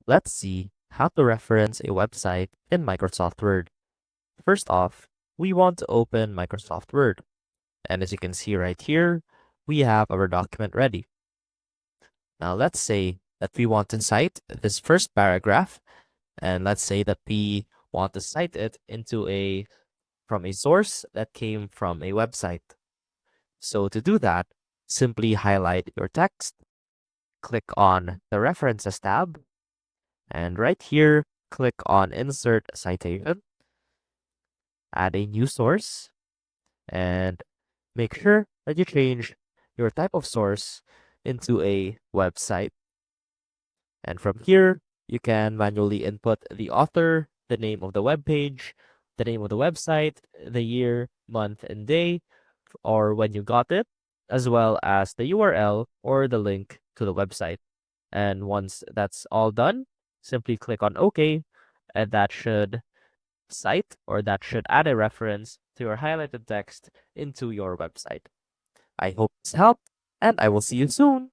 Let's see how to reference a website in Microsoft Word. First off, we want to open Microsoft Word. And as you can see right here, we have our document ready. Now let's say that we want to cite this first paragraph, and let's say that we want to cite it from a source that came from a website. So to do that, simply highlight your text, click on the References tab, and right here, click on Insert Citation, add a new source, and make sure that you change your type of source into a website. And from here, you can manually input the author, the name of the web page, the name of the website, the year, month, and day, or when you got it, as well as the URL or the link to the website. And once that's all done, simply click on OK, and that should cite or that should add a reference to your highlighted text into your website. I hope this helped, and I will see you soon.